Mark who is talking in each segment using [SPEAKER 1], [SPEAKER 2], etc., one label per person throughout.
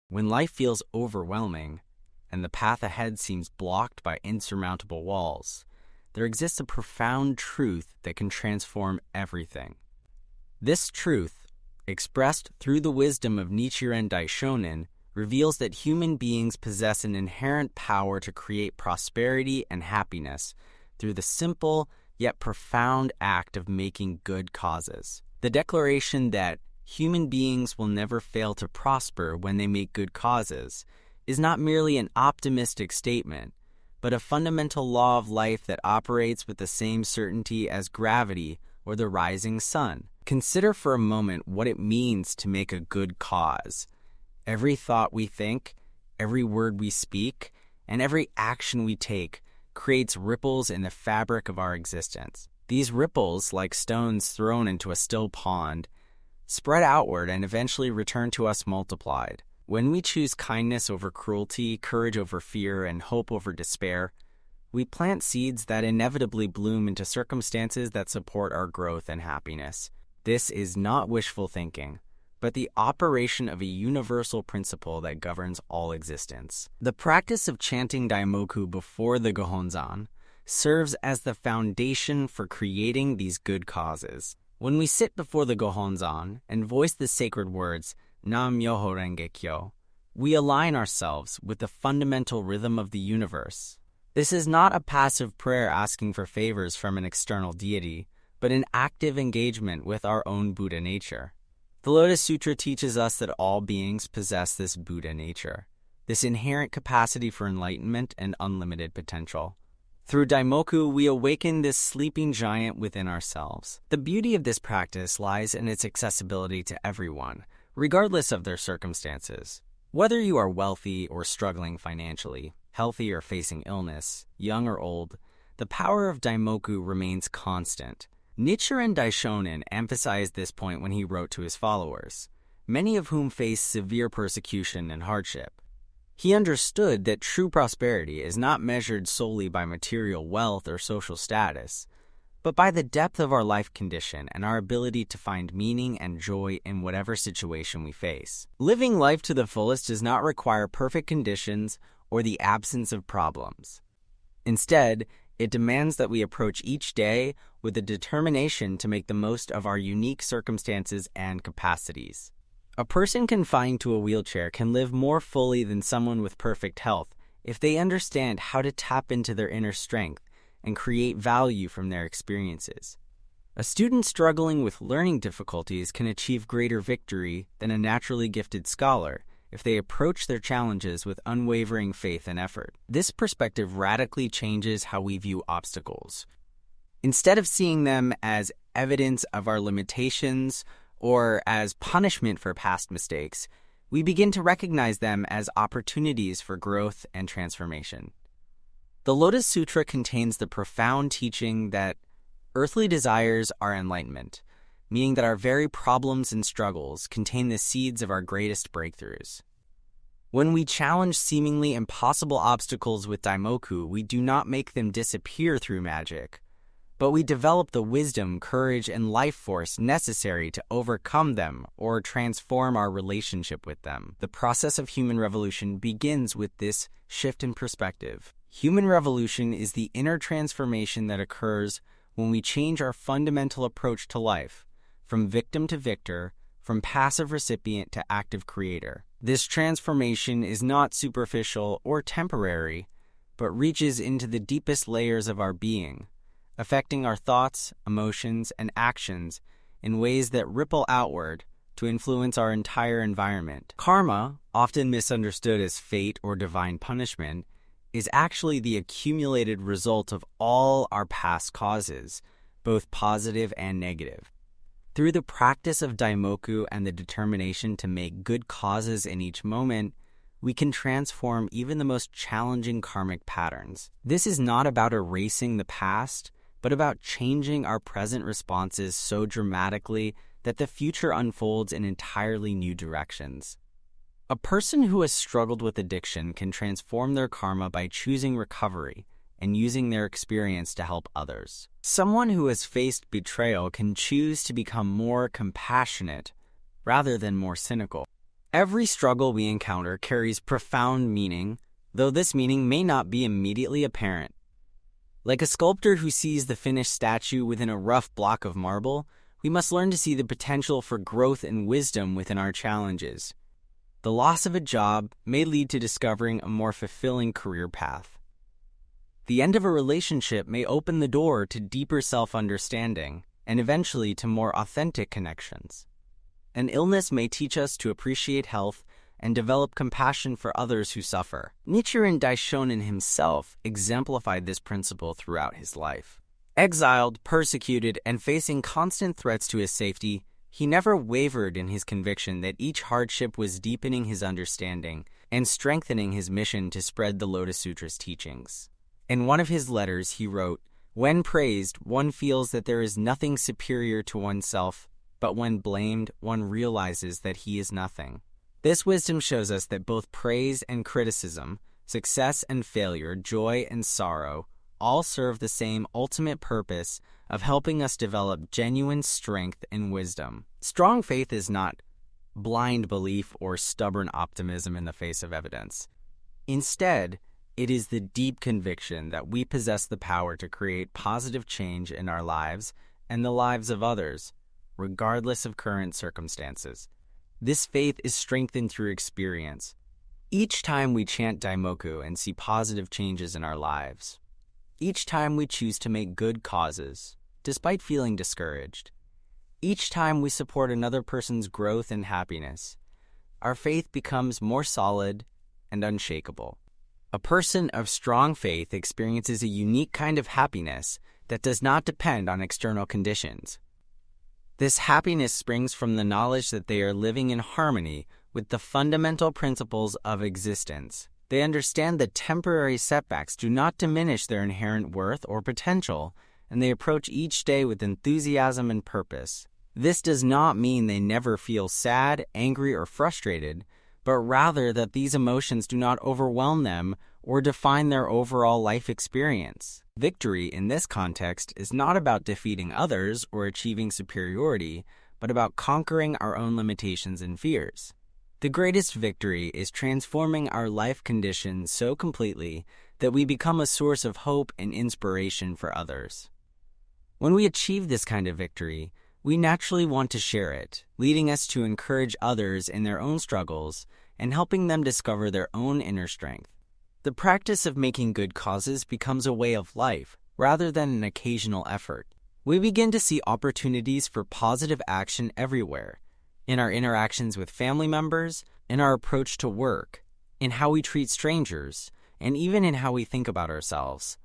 [SPEAKER 1] When life feels overwhelming and the path ahead seems blocked by insurmountable walls, there exists a profound truth that can transform everything. This truth, expressed through the wisdom of Nichiren Daishonin, reveals that human beings possess an inherent power to create prosperity and happiness through the simple yet profound act of making good causes. The declaration that human beings will never fail to prosper when they make good causes is not merely an optimistic statement, but a fundamental law of life that operates with the same certainty as gravity or the rising sun. Consider for a moment what it means to make a good cause. Every thought we think, every word we speak, and every action we take creates ripples in the fabric of our existence. These ripples, like stones thrown into a still pond, spread outward and eventually return to us multiplied. When we choose kindness over cruelty, courage over fear, and hope over despair, we plant seeds that inevitably bloom into circumstances that support our growth and happiness. This is not wishful thinking, but the operation of a universal principle that governs all existence. The practice of chanting Daimoku before the Gohonzan serves as the foundation for creating these good causes. When we sit before the Gohonzan and voice the sacred words, Nam Myoho Renge Kyo, we align ourselves with the fundamental rhythm of the universe. This is not a passive prayer asking for favors from an external deity, but an active engagement with our own Buddha nature. The Lotus Sutra teaches us that all beings possess this Buddha nature, this inherent capacity for enlightenment and unlimited potential. Through Daimoku, we awaken this sleeping giant within ourselves. The beauty of this practice lies in its accessibility to everyone, regardless of their circumstances. Whether you are wealthy or struggling financially, healthy or facing illness, young or old, the power of Daimoku remains constant. Nichiren Daishonin emphasized this point when he wrote to his followers, many of whom face severe persecution and hardship. He understood that true prosperity is not measured solely by material wealth or social status, but by the depth of our life condition and our ability to find meaning and joy in whatever situation we face. Living life to the fullest does not require perfect conditions or the absence of problems. Instead, it demands that we approach each day with a determination to make the most of our unique circumstances and capacities. A person confined to a wheelchair can live more fully than someone with perfect health if they understand how to tap into their inner strength and create value from their experiences. A student struggling with learning difficulties can achieve greater victory than a naturally gifted scholar if they approach their challenges with unwavering faith and effort. This perspective radically changes how we view obstacles. Instead of seeing them as evidence of our limitations or as punishment for past mistakes, we begin to recognize them as opportunities for growth and transformation. The Lotus Sutra contains the profound teaching that earthly desires are enlightenment, meaning that our very problems and struggles contain the seeds of our greatest breakthroughs. When we challenge seemingly impossible obstacles with Daimoku, we do not make them disappear through magic, but we develop the wisdom, courage, and life force necessary to overcome them or transform our relationship with them. The process of human revolution begins with this shift in perspective. Human revolution is the inner transformation that occurs when we change our fundamental approach to life, from victim to victor, from passive recipient to active creator. This transformation is not superficial or temporary, but reaches into the deepest layers of our being, affecting our thoughts, emotions, and actions in ways that ripple outward to influence our entire environment. Karma, often misunderstood as fate or divine punishment, is actually the accumulated result of all our past causes, both positive and negative. Through the practice of Daimoku and the determination to make good causes in each moment, we can transform even the most challenging karmic patterns. This is not about erasing the past, but about changing our present responses so dramatically that the future unfolds in entirely new directions. A person who has struggled with addiction can transform their karma by choosing recovery and using their experience to help others. Someone who has faced betrayal can choose to become more compassionate rather than more cynical. Every struggle we encounter carries profound meaning, though this meaning may not be immediately apparent. Like a sculptor who sees the finished statue within a rough block of marble, we must learn to see the potential for growth and wisdom within our challenges. The loss of a job may lead to discovering a more fulfilling career path. The end of a relationship may open the door to deeper self-understanding and eventually to more authentic connections. An illness may teach us to appreciate health and develop compassion for others who suffer. Nichiren Daishonin himself exemplified this principle throughout his life. Exiled, persecuted, and facing constant threats to his safety, he never wavered in his conviction that each hardship was deepening his understanding and strengthening his mission to spread the Lotus Sutra's teachings. In one of his letters, he wrote, "When praised, one feels that there is nothing superior to oneself, but when blamed, one realizes that he is nothing." This wisdom shows us that both praise and criticism, success and failure, joy and sorrow, all serve the same ultimate purpose of helping us develop genuine strength and wisdom. Strong faith is not blind belief or stubborn optimism in the face of evidence. Instead, it is the deep conviction that we possess the power to create positive change in our lives and the lives of others, regardless of current circumstances. This faith is strengthened through experience. Each time we chant Daimoku and see positive changes in our lives, each time we choose to make good causes, despite feeling discouraged, each time we support another person's growth and happiness, our faith becomes more solid and unshakable. A person of strong faith experiences a unique kind of happiness that does not depend on external conditions. This happiness springs from the knowledge that they are living in harmony with the fundamental principles of existence. They understand that temporary setbacks do not diminish their inherent worth or potential, and they approach each day with enthusiasm and purpose. This does not mean they never feel sad, angry, or frustrated, but rather that these emotions do not overwhelm them or define their overall life experience. Victory in this context is not about defeating others or achieving superiority, but about conquering our own limitations and fears. The greatest victory is transforming our life conditions so completely that we become a source of hope and inspiration for others. When we achieve this kind of victory, we naturally want to share it, leading us to encourage others in their own struggles and helping them discover their own inner strength. The practice of making good causes becomes a way of life, rather than an occasional effort. We begin to see opportunities for positive action everywhere, in our interactions with family members, in our approach to work, in how we treat strangers, and even in how we think about ourselves.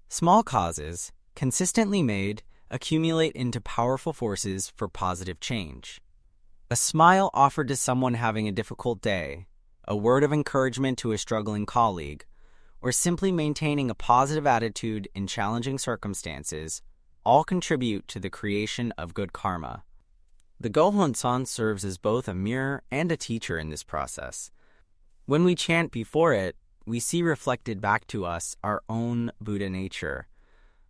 [SPEAKER 1] Small causes, consistently made, accumulate into powerful forces for positive change. A smile offered to someone having a difficult day, a word of encouragement to a struggling colleague, or simply maintaining a positive attitude in challenging circumstances all contribute to the creation of good karma. The Gohonsan serves as both a mirror and a teacher in this process. When we chant before it, we see reflected back to us our own Buddha nature,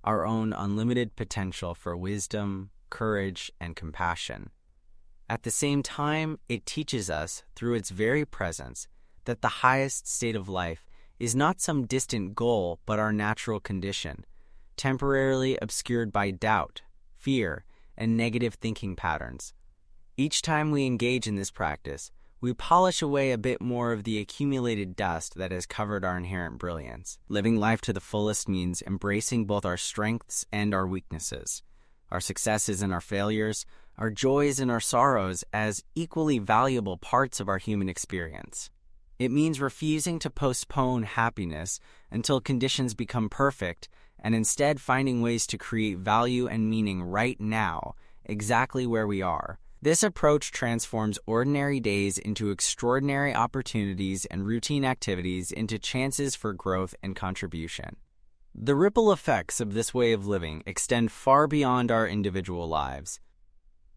[SPEAKER 1] our own unlimited potential for wisdom, courage, and compassion. At the same time, it teaches us, through its very presence, that the highest state of life is not some distant goal but our natural condition, temporarily obscured by doubt, fear, and negative thinking patterns. Each time we engage in this practice, we polish away a bit more of the accumulated dust that has covered our inherent brilliance. Living life to the fullest means embracing both our strengths and our weaknesses, our successes and our failures, our joys and our sorrows as equally valuable parts of our human experience. It means refusing to postpone happiness until conditions become perfect and instead finding ways to create value and meaning right now, exactly where we are. This approach transforms ordinary days into extraordinary opportunities and routine activities into chances for growth and contribution. The ripple effects of this way of living extend far beyond our individual lives.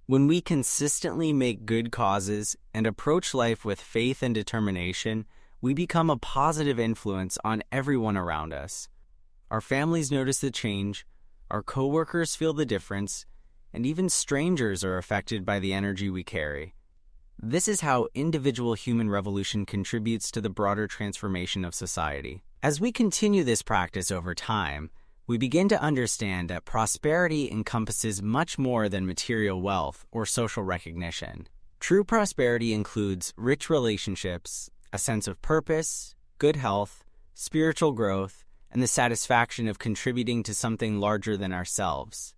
[SPEAKER 1] When we consistently make good causes and approach life with faith and determination, we become a positive influence on everyone around us. Our families notice the change, our coworkers feel the difference, and even strangers are affected by the energy we carry. This is how individual human revolution contributes to the broader transformation of society. As we continue this practice over time, we begin to understand that prosperity encompasses much more than material wealth or social recognition. True prosperity includes rich relationships, a sense of purpose, good health, spiritual growth, and the satisfaction of contributing to something larger than ourselves.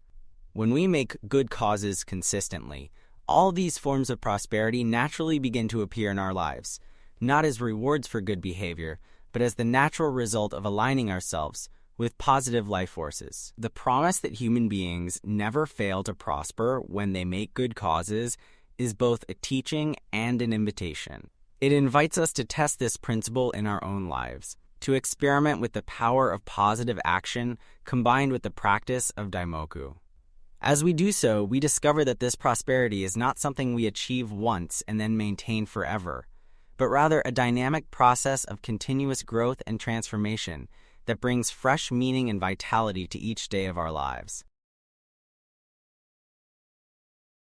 [SPEAKER 1] When we make good causes consistently, all these forms of prosperity naturally begin to appear in our lives, not as rewards for good behavior, but as the natural result of aligning ourselves with positive life forces. The promise that human beings never fail to prosper when they make good causes is both a teaching and an invitation. It invites us to test this principle in our own lives, to experiment with the power of positive action combined with the practice of daimoku. As we do so, we discover that this prosperity is not something we achieve once and then maintain forever, but rather a dynamic process of continuous growth and transformation that brings fresh meaning and vitality to each day of our lives.